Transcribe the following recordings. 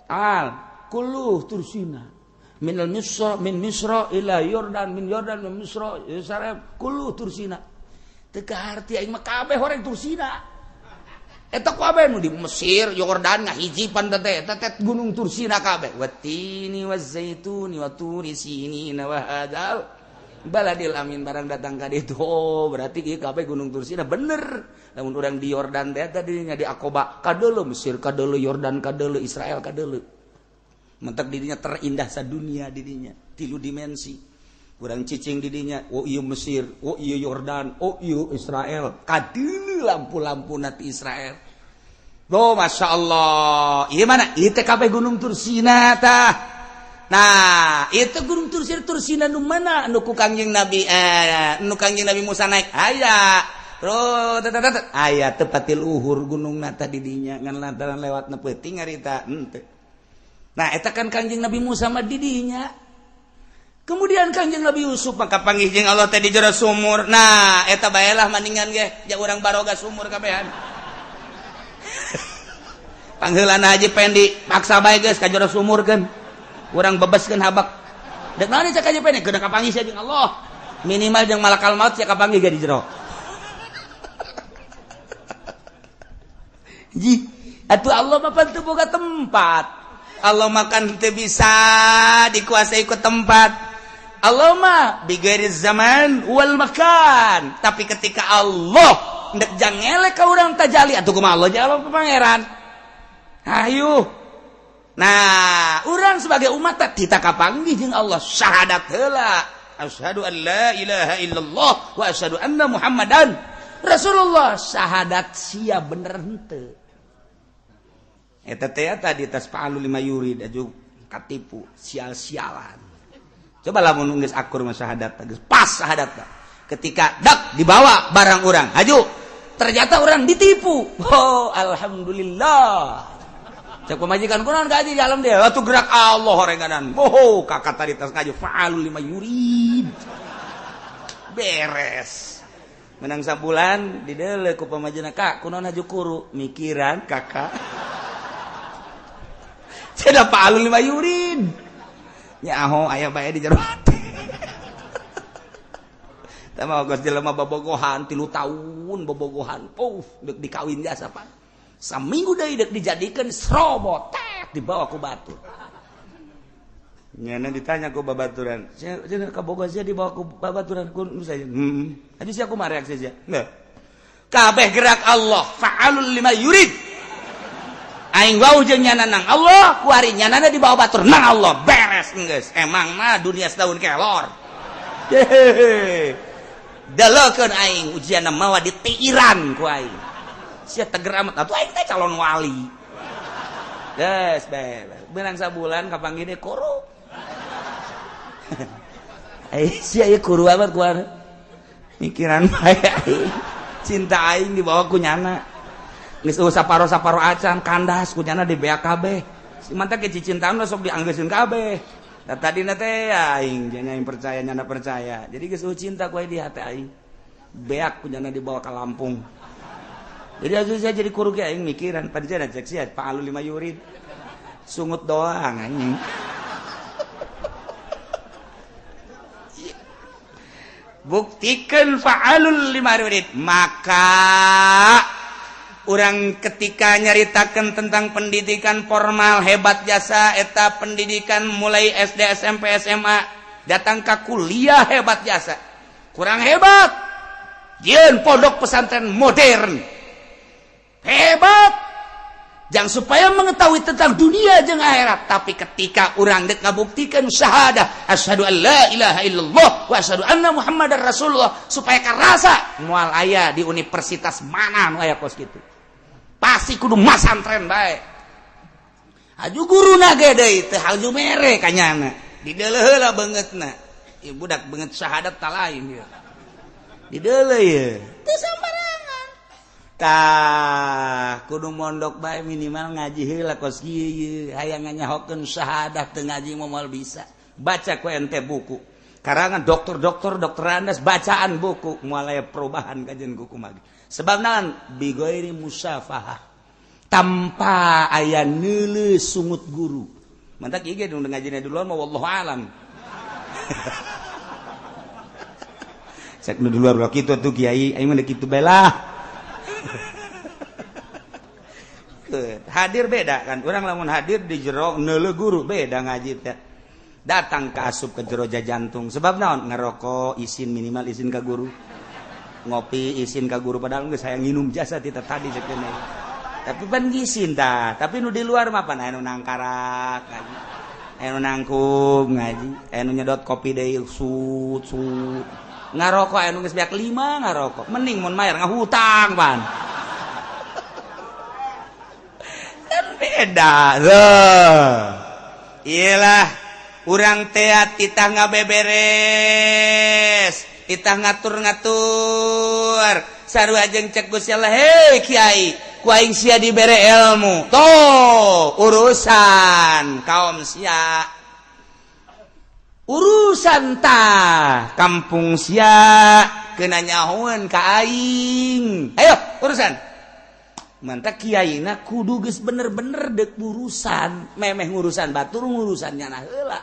al kulluh tursina min misra ila Yordan min Yordan min misra Yerusalem kulluh tursina teu arti aing mah kabeh horeng tursina eta kabeh nu di Mesir Yordan ngahiji pan teh eta gunung tursina kabeh watini wazaituni wa turi sinina wa hadal baladil amin barang datang ka ditu berarti ieu kabeh gunung tursina bener lamun urang di Yordan teh tadi nya di Aqaba kadeuleu Mesir kadeuleu Yordan kadeuleu Israel kadeuleu mentek dirinya terindah sadunia dirinya tilu dimensi urang cicing dirinya oh ieu Mesir oh ieu Yordan oh ieu Israel kadeuleu lampu-lampu nati Israel oh Masya Allah ieu mana ieu teh kabeh gunung tursina tah nah itu gunung tursina nu mana nu ku Kangjeng Nabi nu Kangjeng Nabi Musa naik aya terus aya tepatil uhur gunung nata didinya ngan lantaran lewatna peuting harita henteu. Nah eta kan Kangjeng Nabi Musa mah didinya. Kemudian Kangjeng Nabi Yusuf maka panggih jeung Allah teh di jero sumur. Nah eta baelah maningan ge ja urang baroga sumur kabehan. Pangheulana Haji Pendi paksa bae geus ka jero sumurkeun. Urang bebeskeun habak. Dek naon cak Haji Pendi geuna kapanggih sia jeung Allah. Minimal jeung malakal maut sia kapanggih ge di jero. Ji, atuh Allah mah pan teu boga tempat. Allah makan teu bisa dikuasai ku tempat. Allah mah bighairi zaman wal makan. Tapi ketika Allah hendak jangele ka urang tajali atuh kumaha Allah jawab pangeran. Hayu. Nah, urang sebagai umat kita kapanggih jeung Allah syahadat heula. Asyhadu an la ilaha illallah wa asyhadu anna Muhammadan Rasulullah. Syahadat sia bener henteu. Eta teh tadi tas fa'alu lima yurid aju katipu sial-sialan. Coba lamun geus akur mah syahadat geus pas syahadat. Ketika dak dibawa barang urang, haju. Ternyata orang ditipu. Oh, alhamdulillah. Cek pemajikan kunaon ka haji dalam dia. Atuh gerak Allah horenganan. Oh, kakak tadi tas ngaju fa'alu lima yurid. Beres. Menang sabulan dideuleu ku pamajina kak kunaon haju kuru mikiran kakak. Cenah fa'alu lima yurid. Nyaho aya bae di jero hati. Tah mah geus jelema bobogohan 3 taun bobogohan. Deuk dikawin jasa Pak. Saminggu deui deuk dijadikeun serobot tek dibawa ku batur. Nyana ditanya ku babaturan. Cenah kaboga sia dibawa ku babaturan ku saja. Adi sia kumaha reaksi sia? Nah. Kabeh gerak Allah fa'alul lima yurid. Aing wau jeung nyana nang Allah, ku ari nyanana dibawa batur nang Allah, beres geus. Emang mah dunia setahun kelor. Dalekeun aing ujianna mawa ditiiran ku aing. Sia teger amat atuh aing teh calon wali. Geus beres. Beunang sabulan kapanggih deui kuru. Sia ieu kuru amat ku ari. Mikiran bae aing. Cinta aing dibawa ku nyana. Geus saparo-saparo acan kandas kunyana di beak kabeh. Si mantap ke cicintaan sok dianggeuskeun kabeh. Da tadina teh aing nya aing percaya nyana percaya. Jadi geus cinta ku di hati aing. Beak kunyana dibawa ka Lampung. Jadi asuh saya jadi kuru ge aing mikiran padijana cek sia fa'alu lima yurid. Sungut doang anjing. Buktikan fa'alul lima yurid maka urang ketika nyaritakan tentang pendidikan formal hebat jasa eta pendidikan mulai SD SMP SMA datang ke kuliah hebat jasa kurang hebat jeung pondok pesantren modern hebat jang supaya mengetahui tentang dunia jeung akhirat tapi ketika urang dek ngabuktikan syahadah asyhadu an la ilaha illallah wa asyhadu anna Muhammadar Rasulullah supaya karasa moal aya di universitas mana nu aya kos kitu pasti kudu masantren bae. Aju guruna ge deui teu haju mere kanyana. Dideuleu heula beungeutna. Ieu budak beungeut syahadat tah lain ieu. Dideuleu ye. Teu sambarangan. Tah kudu mondok bae minimal ngaji heula kos kieu. Hayang nganyahokeun syahadat teu ngaji moal bisa. Baca ku ente buku. Karangan dokter-dokter andas bacaan buku moal aya perubahan kajian kuku magi. Sebab naon bighairi musafahah tanpa aya neuleuh sungut guru. Mantak ieu ge nu ngajina di luar mah wallahu alam. Cek nu di luar ulah kitu atuh kiai, aing mah kitu bae lah. Hadir beda kan, urang lamun hadir di jero neuleuh guru beda ngaji teh. Datang ke asup ke jero jajantung sebab naon ngerokok izin minimal izin ka guru. Ngopi izin ka guru padahal geus saya nginum jasa ti tadi sakeuna. Tapi pan izin tah, tapi nu di luar mah pan anu nangkarak ngaji. Anu nangkum ngaji, anu nyedot kopi deui sut. Ngarokok anu geus beak 5 ngarokok. Mending mun mayar ngahutang pan. Kan beda. Iyalah urang teh titah ngabeberes, titah ngatur-ngatur. Sarua jeung cek Gusti Allah, "Hei kiai, ku aing sia dibere ilmu." Toh, urusan kaum sia. Urusan tah kampung sia kena nyahoeun ka aing. Ayo urusan. Mantap kiaina kudu geus bener-bener deuk urusan, memeh ngurusan batur ngurusan nyana heula.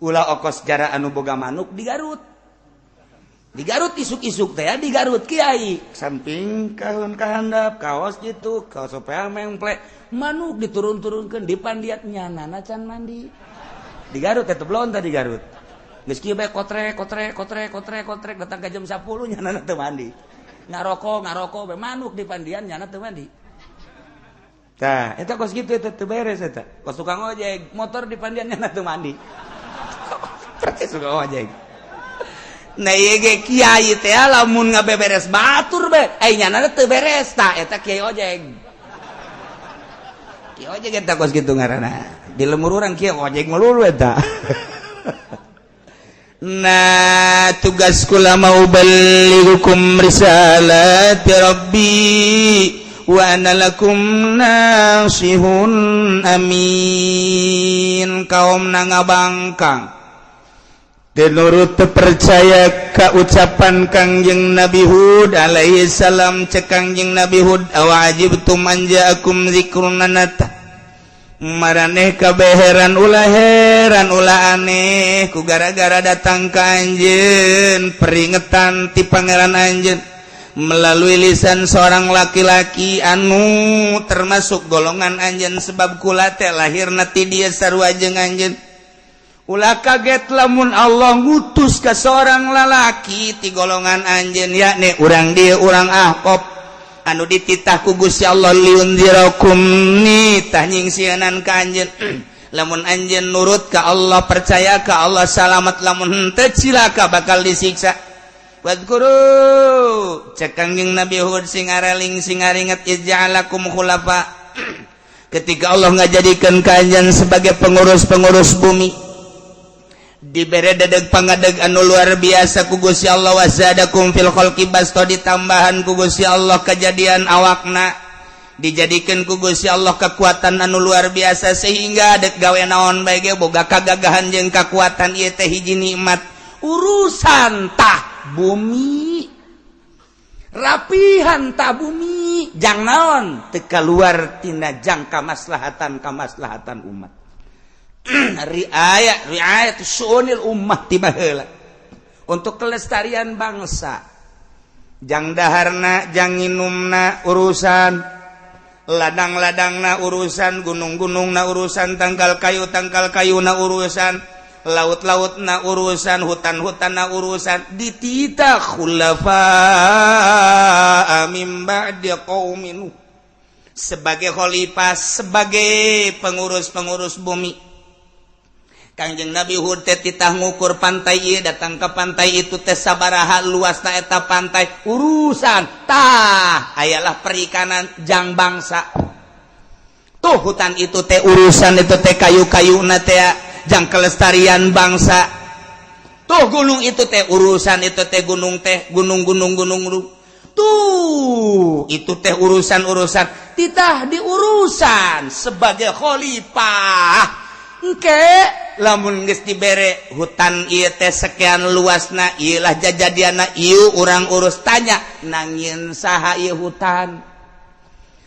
Ulah okos jara anu boga manuk di Garut. Di Garut isuk-isuk teh di Garut kiai. Samping kaheun kahandap kaos gitu, kaos supaya memplek manuk diturun-turunkeun di pandiat nyanana can mandi. Di Garut tetep belum tadi Garut. Geus kieu bae kotrek datang ka jam 10 nyana teu mandi. Ngarokok bae manuk di pandian nyana teu mandi. Tah, eta kos kitu eta teu beres eta. Kos tukang ojek, motor di pandian nyana teu mandi. Percis tukang ojek. Nah ieu ge kiai teh lamun ngabeberes batur bae, nyana teu beres tah eta kiai ojek. Kiai ojek eta kos kitu ngaranna. Di lemur urang kieu ojek melulu eta. Nah tugas kula mau balighukum risalati rabbi wa ana lakum nasihun amin. Kaum nangabangkang denurut percaya ka ucapan Kangjeng Nabi Hud alaihi salam, cek Kangjeng Nabi Hud awajibtum an ja'akum dzikrun nanata. Maraneh kabeheran ulah heran ulah aneh ku gara-gara datang ka anjeun peringatan ti pangeran anjeun melalui lisan seorang laki-laki anu termasuk golongan anjeun sebab kula teh lahirna ti dieu sarua jeung anjeun. Ulah kaget lamun Allah ngutus ka seorang lalaki ti golongan anjeun yakni urang dieu urang Ahqaf anu dititah ku Gusti Allah liunzirakum ni tah nyingsieunan ka anjeun. Lamun anjeun nurut ka Allah percaya ka Allah salamet, lamun henteu cilaka bakal disiksa. Wadguru cek Kangjeng Nabi Hud sing areling sing aringet ija'alakum khulafa. Ketika Allah ngajadikeun ka anjeun sebagai pengurus-pengurus bumi, dibere dedeg pangadeg anu luar biasa ku Gusti Allah, wazadakum fil khalqi basta ditambahan ku Gusti Allah kejadian awakna, dijadikeun ku Gusti Allah kekuatan anu luar biasa sehingga dek gawe naon bae ge boga kagagahan jeung kekuatan ieu teh hiji nikmat. Urusan tah bumi rapihan tah bumi jang naon teu kaluar tina jang kamaslahatan umat. riayat su'unil ummah tiba heula untuk kelestarian bangsa. Jang daharna jang nginumna urusan, ladang-ladangna urusan, gunung-gunungna urusan, tangkal kayuna urusan, laut-lautna urusan, hutan-hutanna urusan. Dititah khulafa min ba'di qaumin sebagai khalifah, sebagai pengurus-pengurus bumi. Kangjeng Nabi Hud teh titah ngukur pantai ieu, datang ke pantai itu teh sabaraha luasna eta pantai, urusan tah ayalah perikanan jang bangsa. Tuh hutan itu teh urusan itu teh kayu-kayuna teh jang kelestarian bangsa. Tuh gunung itu teh urusan itu teh gunung tuh itu teh urusan titah diurusan sebagai khalifah. Engke lamun geus dibere hutan ieu teh sekian luasna, ieu lah jajadianna ieu urang urus tanya nangin saha ieu hutan.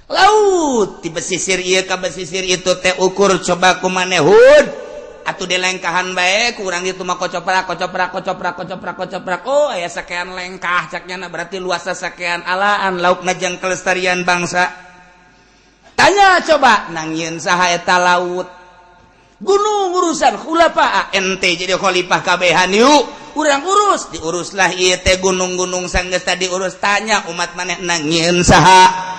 laut di pesisir ieu ka pesisir itu teh ukur coba kumaneh Hud atuh dilengkahan bae kurang ditu mah kocoprak oh aya sakean lengkah caknya berarti luasna sakean alaan laukna jeung kelestarian bangsa. Tanya coba nangieun saha eta laut gunung urusan khulafa ente jadi khalifah kabehan yuk urang urus diuruslah ieu teh gunung-gunung sanggeus tadi urus tanya umat maneh nangieun saha.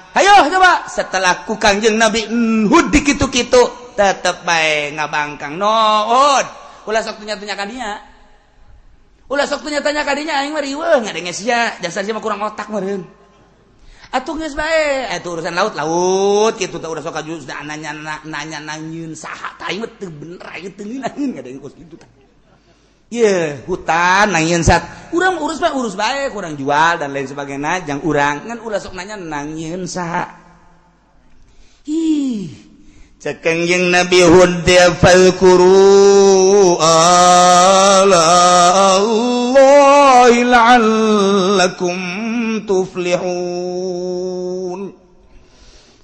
Ayo coba setelah ku Kangjeng Nabi Hud dikitu-kitu tetep bae ngabangkang nood ulah sok tanya-tanya ka dinya ulah sok tanya-tanya ka dinya aing mah riweuh ngadenge sia dasar sia mah kurang otak meureun atuh geus bae eta urusan laut kitu teh udah sok kajus nanya nanyieun saha tah ieu teu bener aya teu ngeunaheun ngadenge kos kitu tah. Iya, hutan nangieun sat. Urang urus bae, kurang jual dan lain sebagainya. Jang urang ngan ulah sok nanya nangieun saha. Ih, cek Kangjeng Nabi Hud falquru ala Allah la'allakum tuflihun.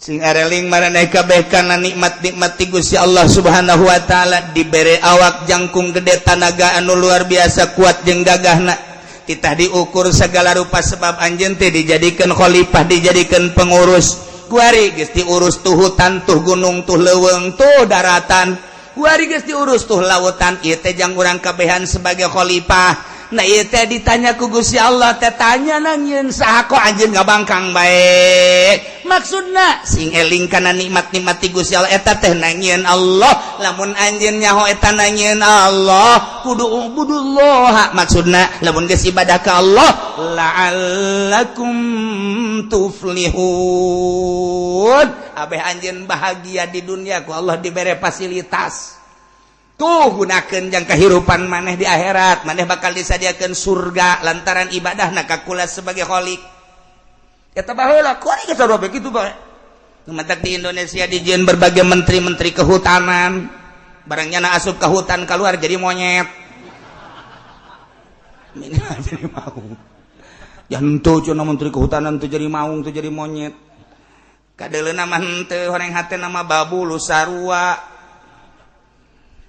Sing areling maraneh kabeh kana nikmat-nikmat ti Gusti Allah Subhanahu wa taala dibere awak jangkung gede tanaga anu luar biasa kuat jeung gagahna titah diukur segala rupa sebab anjeun teh dijadikeun khalifah dijadikeun pengurus kuari geus diurus tuh hutan tuh gunung tuh leuweung tuh daratan kuari geus diurus tuh lautan ieu teh jang urang kabehan sebagai khalifah. Nah ieu teh ditanya ku Gusti Allah teh tanya nangieun saha kok anjeun ngabangkang bae. Maksudna sing eling kana nikmat-nikmat ti Gusti Allah eta teh nangieun Allah. Lamun anjeun nyaho eta nangieun Allah, kudu ubudullah. Maksudna lamun geus ibadah ka Allah, la'allakum tuflihun. Abeh anjeun bahagia di dunia ku Allah dibere fasilitas. Tuh gunakeun jang kahirupan maneh di akhirat maneh bakal disadiakeun surga lantaran ibadah nakakula sebagai khalik eta baheula kuari geus sarobe kitu bae numatak di Indonesia dijieun berbagai menteri-menteri kehutanan barangnya na asup ke hutan keluar jadi monyet jadi maung ya henteu cenah menteri kehutanan teu jadi maung teu jadi monyet kadeleuna mah henteu horeng hate nama babu lu sarua.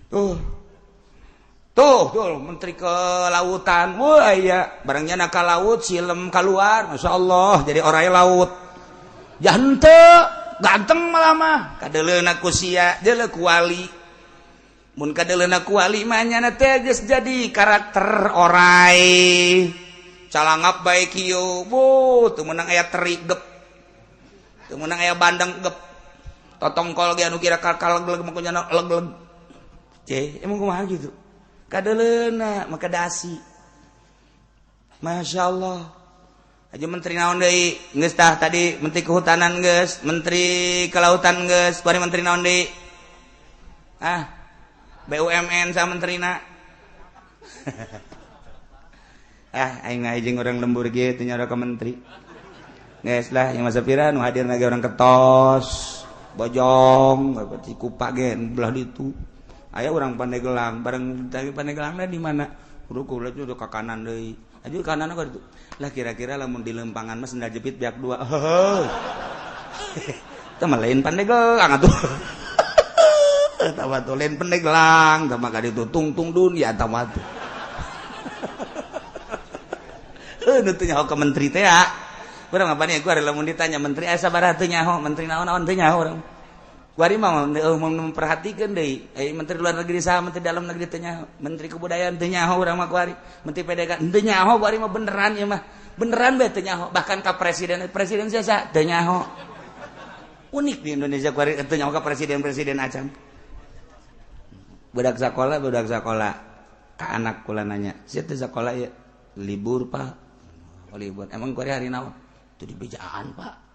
Tuh menteri kelautan, wah iya, barangnya nak laut, silem keluar, masya Allah, jadi orang laut, jante, ganteng malah mah, kadeleuna kusia, jele kuali, mun kadeleuna kuali mahnya nate geus jadi karakter orai, calangap baik kieu, tuh menang aya teri gep, tuh menang aya bandeng gep, totongkol ge anu kira kalak leg makunya leg. Emang kumaha gitu kadeleuna maka dasi Masya Allah aja menteri naon deui geus tah tadi menteri kehutanan geus menteri kelautan geus kuari menteri naon deui BUMN sa menterina aing ngajeng orang lembur ge teu nyara ka menteri geus lah yang masa pira nu hadir lagi orang ketos bojong berarti kupak ge belah ditu aya urang Pandeglang bareng tadi Pandegelangna di mana ruku ulah udah ka kanan deui aju kanan ka ditu lah kira-kira lamun di lempangan mah sendal jepit biak dua tah mah lain Pandeglang atuh tah mah lain Pandeglang tah mah ka ditu tungtung dunia tah mah nu teu nyaho ka menteri teh ya urang apa nih gua lamun ditanya menteri aya sabaraha teu nyaho menteri naon-naon teu nyaho urang kuari mah memperhatikan deui menteri luar negeri saha menteri dalam negeri teh nyaho menteri kebudayaan teh nyaho urang mah kuari menteri PDK teu nyaho kuari mah beneran ieu mah beneran bae teu nyaho bahkan ka presiden sia teu nyaho unik di Indonesia kuari teu nyaho ka presiden acan budak sakola ka anak kula nanya sia teh sakola ieu libur Pak libur emang kuari hari naon teu di bejaan Pak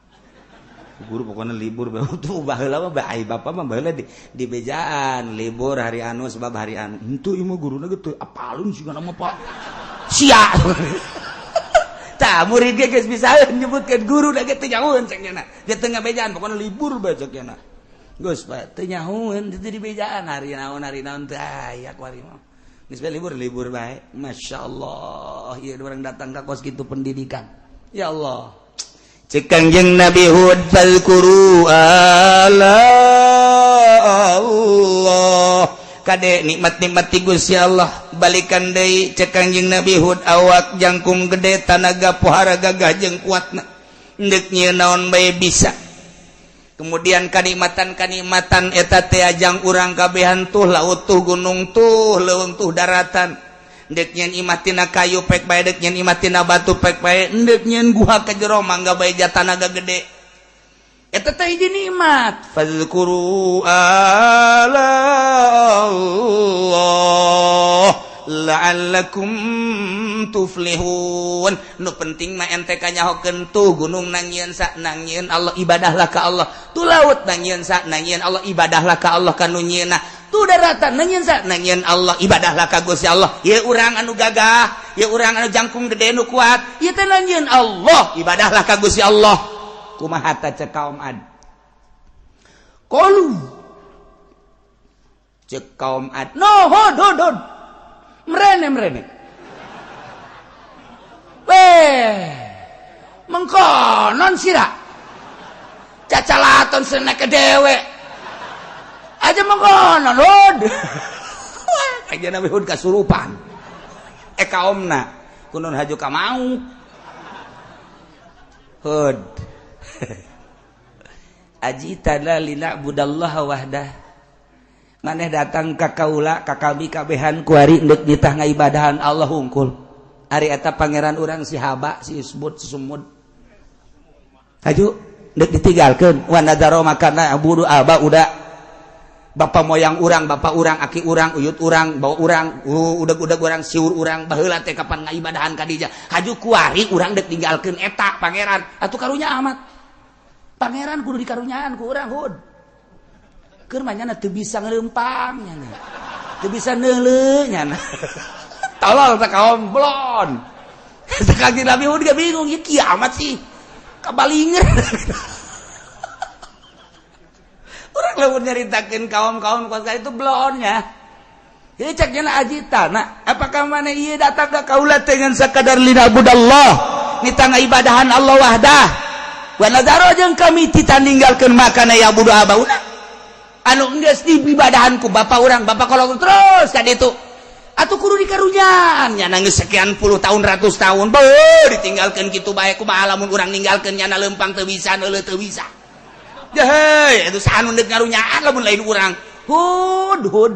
guru pokoknya libur tuh baheula mah bae bapak mah baheula di bejaan libur hari anu sebab hari anu henteu ieu mah guruna ge teu apalun siga nama Pak sia tah murid ge geus bisa nyebutkeun guru da ge teu nyahoeun cenah ge teu ngabejaan pokoknya libur bae cenah geus Pak teu nyahoeun teu di bejaan hari naon teu aya kuari mah geus bae libur bae masyaallah ieu urang datang ka kos kitu pendidikan ya Allah cek Kangjeng Nabi Hud fazkuru Allah kade nikmat-nikmat ti Gusti Allah balikan deui cek Kangjeng Nabi Hud awak jangkung gede tanaga pohara gagah jeung kuatna deuk nyieun naon bae bisa kemudian kanikmatan eta teh ajang urang kabehan tuh laut tuh gunung tuh leuweung tuh daratan deuk nyieun imah tina kayu pek bae deuk nyieun imah tina batu pek bae deuk nyieun guha ka jero mangga bae jatanaga gede eta teh hiji nikmat fazkuru Allah la'allakum tuflihun nu penting mah ente kanyahokeun tuh gunung nangieun sa nangieun Allah ibadahlah ka Allah tu laut nangieun sa nangieun Allah ibadahlah ka Allah kanu nyieunna tu daratan nangieun sa nangieun Allah ibadahlah ka Gusti Allah ieu urang anu gagah ieu urang anu jangkung gede nu kuat ieu teh nangieun Allah ibadahlah ka Gusti Allah kumaha ta cek kaum Ad qalu cek kaum Ad no hod merene mengkonon sira cacalaton senek ke dewe aja mengkonon hud aja Nabi Hud kasurupan kaumna kunun haju ka mau Hud ajitana lina'budallaha wahdah maneh datang ka kaula ka kami kabehan kuari endek ditah ngaibadahan Allah hungkul ari eta pangeran urang si Haba si Isbut si Sumud haju endek ditinggalkeun wa nadaro makana abudu aba udah bapa moyang urang bapa urang aki urang uyut urang bawa urang udag-udag urang siur urang baheula teh kapan ngaibadahan ka dinya haju kuari urang dek tinggalkeun eta pangeran atuh karunya amat pangeran kudu dikarunyaan ku urang Hud keur manyana teu bisa ngelempang nya teu bisa neuleuh nya tolol teh kaum blon Kangjeng Nabi Hud ge bingung ieu kiamat sih kabalinger urang lamun nyaritakeun kaum-kaum kuasa itu blon nya ieu cek nya ajitana apakah maneh ieu datang ka kaula teh ngan sakadar linabudallah nitana ibadahan Allah wahdah wa nadaro jeung kami titaninggalkeun makana ya budu abauna anu geus ibadahanku bapak urang bapak kolong terus ka ditu atuh kudu dikarunyaan nya geus sekian puluh tahun ratus tahun beuh ditinggalkeun kitu bae kumaha lamun urang ninggalkeun nya lempang teu bisa neuleuh teu bisa heuy atuh saha nu deuk ngarunyaan lamun lain urang Hud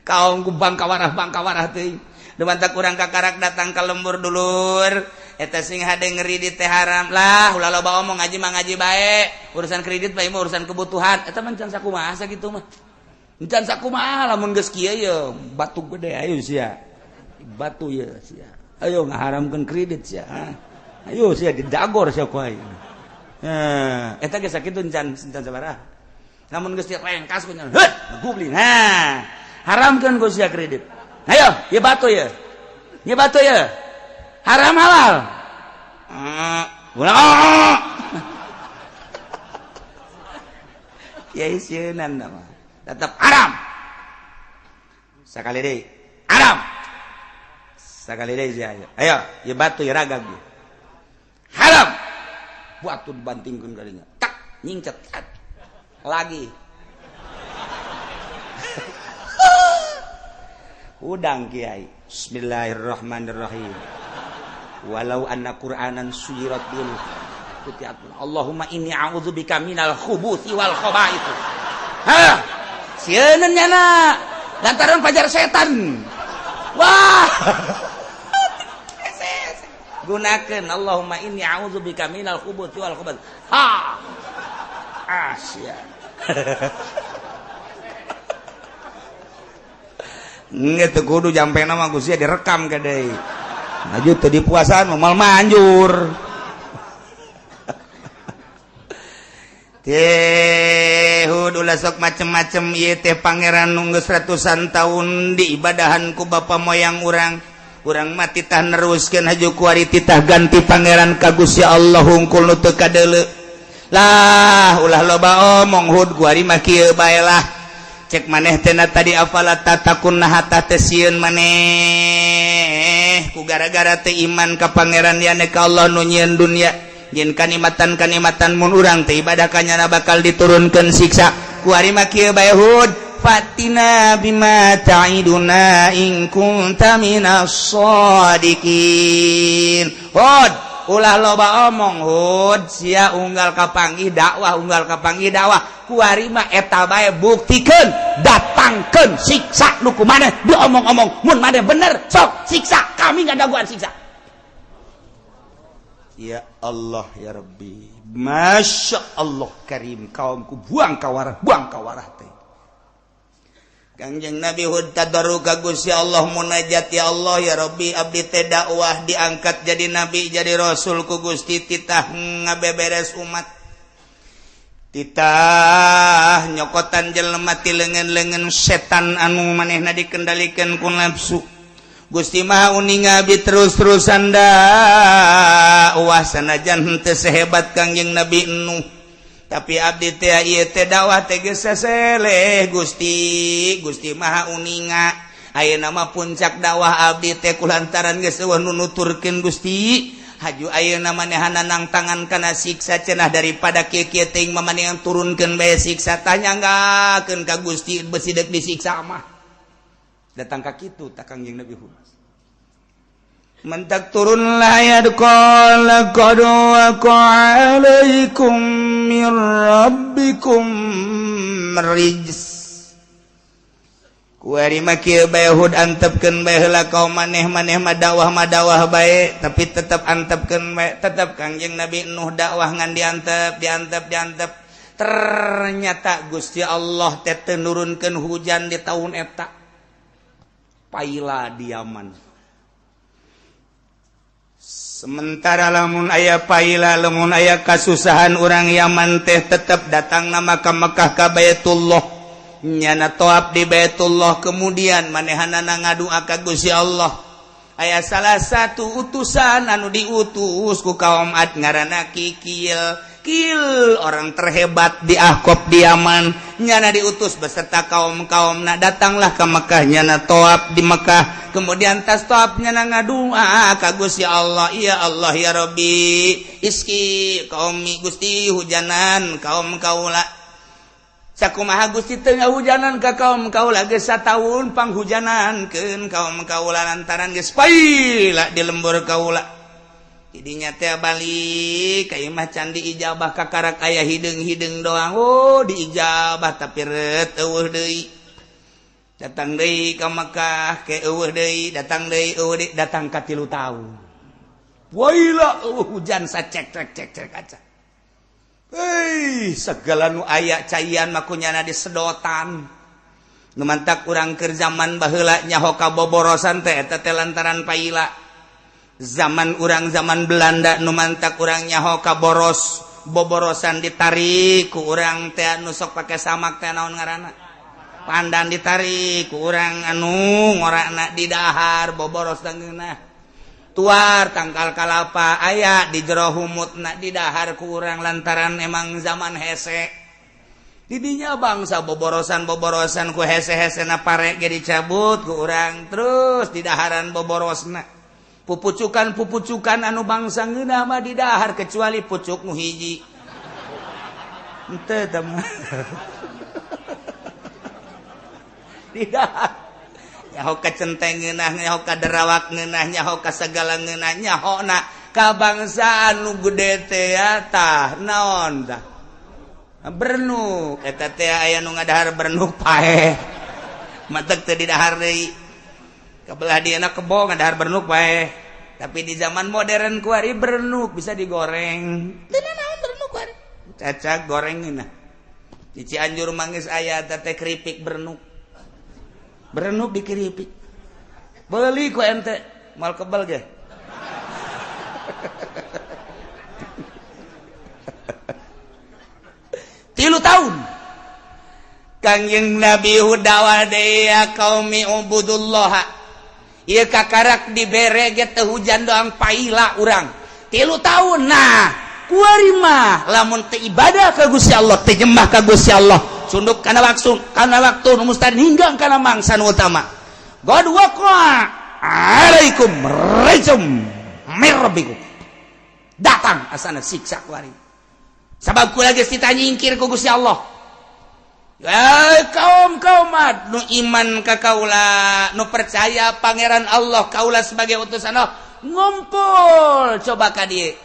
kaum ku bangkawarah teuing dumantak urang kakarak datang ka lembur dulur eta sing hade ngeri teh haram lah ulah loba omong ngaji mah ngaji bae urusan kredit bae mah urusan kebutuhan eta mah can sakumaha sakitu mah can sakumaha lamun geus kieu ye batu gede ayo sia batu ye sia ayo ngaharamkeun kredit sia ayo sia didagor sia ku aing eta geus sakitu can sabaraha lamun geus rengkas ku nya heuh gubling haramkeun ku sia kredit ayo ye batu ye haram halal ya isieunan mah tetap haram sakali deui haram sakali deui sia ayo ye batu ye ragag ye haram batu dibantingkeun ka dinya tak nyingcet lagi udang kiai bismillahirrahmanirrahim walau anna qur'anan suyirat bil kutiatun Allahumma inni a'udzubika minal khubuthi wal khaba'ith sieun nyana lantaran pajar setan wah gunakeun Allahumma inni a'udzubika minal khubuthi wal khaba'ith Asia nggak kudu jampe nama Gusia direkam ke deui maju teu dipuasaan mal manjur teh ulah sok macem-macem ieu teh pangeran nu geus ratusan taun diibadahan ku bapa moyang urang mati tah neruskeun haju kuari titah ganti pangeran ka Gusti Allah hungkul nu teu kadeuleu lah ulah loba omong Hud kuari mah kieu bae lah cek maneh tena tadi afala tatakun hatta tesieun maneh ku gara-gara teu iman ka pangeran yana ka Allah nu nyieun dunya yen kanikmatan mun urang teh ibadah ka nyana bakal diturunkeun siksa ku ari mah kieu bae Hud fatina bima ta'iduna in kunta minas shadiqin Hud ulah loba omong Hud sia unggal kapanggih dakwah ku ari mah eta bae buktikeun datangkeun siksa nu kumaneh diomong-omong mun maneh bener sok siksa kami ngadaguan siksa. Ya Allah ya Rabbi Masya Allah karim kaumku buang kawarah teh Kangjeng Nabi Hud tadarruk ka Gusti Allah munajat ya Allah ya Rabbi abdi teh dakwah diangkat jadi nabi jadi rasul ku Gusti titah ngabeberes umat titah nyokotan jelema ti leungeun-leungeun setan anu manehna dikendalikeun ku nafsu Gusti Maha uning abdi terus-terusan dakwah sanajan henteu sehebat Kangjeng Nabi Nuh tapi abdi teh ieu teh dakwah teh geus saseleh Gusti Maha uninga ayeuna mah puncak dakwah abdi teh kulantaran geus eueuh nu nuturkeun Gusti haju ayeuna manehana nang tangan kana siksa cenah daripada kieu-kieu teuing mamanehan turunkeun bae siksa tanyanggakeun ka Gusti besi deuk disiksa mah datang ka kitu ta Kangjeng Nabi Hud mentak turunlah ya qala qad waqa alaikum mir rabbikum rijs kuari mah kieu bae Hud antepkeun bae heula kaum maneh mah dakwah bae tapi tetep antepkeun bae tetep Kangjeng Nabi Nuh dakwah ngan diantep ternyata Gusti Allah teh teu nurunkeun hujan di tahun eta paila di Yaman sementara lamun aya paila lamun aya kasusahan urang Yaman teh tetep datang nama ka Mekah ka Baitullah nyana toab di Baitullah kemudian manehana ngadua ka Gusti Allah aya salah satu utusan anu diutus ku kaum Ad ngaranna Kikil orang terhebat di Ahqaf di Yaman nyana diutus beserta kaum-kaumna datanglah ke Mekah nyana toab di Mekah kemudian tas toab nyana ngadua ka Gusti Allah ya Allah ya Rabbi iski qaumi Gusti hujanan kaum kaula sakumaha Gusti teu ngahujanan ka kaum kaula geus sataun panghujanankeun kaum kaula lantaran geus paila di lembur kaula didinya teh balik ka imah can diijabah ka karak aya hideung-hideung doang diijabah tapi reut eueuh deui datang deui ka Mekah ke eueuh deui datang deui datang ka 3 taun waila hujan sacek kaca segala nu aya caian mah kunyana disedotan nu mantak urang keur zaman baheula nyaho kaboborosan teh eta teh lantaran paila zaman Belanda nu mantak urang nyaho ka boborosan ditarik ku urang teh anu sok pake samak teh naon ngaranna pandan ditarik ku urang anu ngorana di dahar boboros dangeuna tuar tangkal kalapa aya di jero humutna di dahar ku urang lantaran emang zaman hese didinya bangsa boborosan ku hese-hesena pare ge dicabut ku urang terus di daharan boborosna pupucukan anu bangsa ngeunah mah di dahar kecuali pucuk nu hiji henteu teh mah di dahar nyaho ka centeng ngeunah nyaho ka derawak ngeunah nyaho ka sagala ngeunah nyahona ka bangsa anu gede teh tah naon tah bernuk eta teh aya nu ngadahar bernuk paeh matek teh di dahar deui kabelah dieuna kebo ngadahar bernuk bae tapi di zaman modern kuari bernuk bisa digoreng teu naon bernuk kuari cacak gorengeuna di Cianjur manggeus aya teh keripik bernuk dikeripik beuli ku ente mal kebal ge 3 tahun Kangjeng Nabi Hudawa daya qaumi ubudullah ieu kakarak dibere ge teu hujan doang paila urang 3 tahun nah kuari mah lamun teu ibadah ka Gusti Allah teu nyembah ka Gusti Allah sunduk kana waktu nu mustahil hingga kana mangsa nu utama god waqa alaikum rizum mir rabbikum. Datang asana siksa kuari. Sabab kula geus ditanyingkir ku Gusti Allah. Kaum nu iman ka kaula, nu percaya pangeran Allah, kaula sebagai utusan Allah, ngumpul coba ka dieu.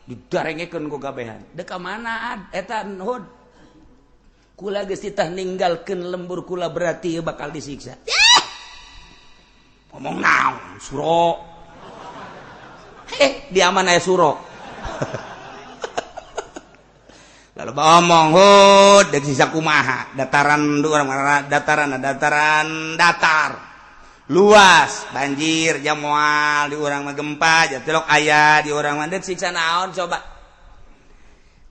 Didarengekeun ku gabehan. Da ka mana eta Hud? Kula geus ditah ninggalkeun lembur kula berarti bakal disiksa. Ngomong naon, suro. Dia mana ya suro? Lalu ngomong Hud, dek sisa kumaha, dataran datar. Luas, banjir, jamual di urang mah gempa, jatelok aya di urang mah deuk siksa naon coba?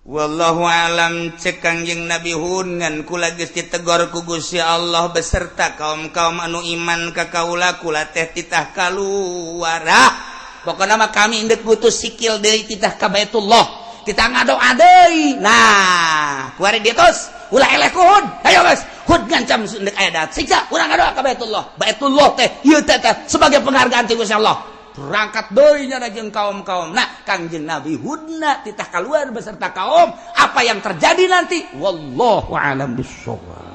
Wallahu alam cek Kangjeng Nabi Hud ngan kula geus ditegor ku Gusti Allah beserta kaum-kaum anu iman ka kaula, kula teh titah kaluar. Pokona mah kami indek butuh sikil deui titah ka Baitullah. Kita ngadoa deui. Nah, kuari ditos ulah eleh ku Hud. Hayo geus, Hud ngancam indek aya dat siksa urang ngadoa ka Baitullah. Baitullah teh ieu teh sebagai penghargaan ti Gusti Allah. Berangkat deui nya jeung kaum-kaum. Nah, Kangjeng Nabi Hudna titah keluar beserta kaum. Apa yang terjadi nanti? Wallahu a'lam bishawab.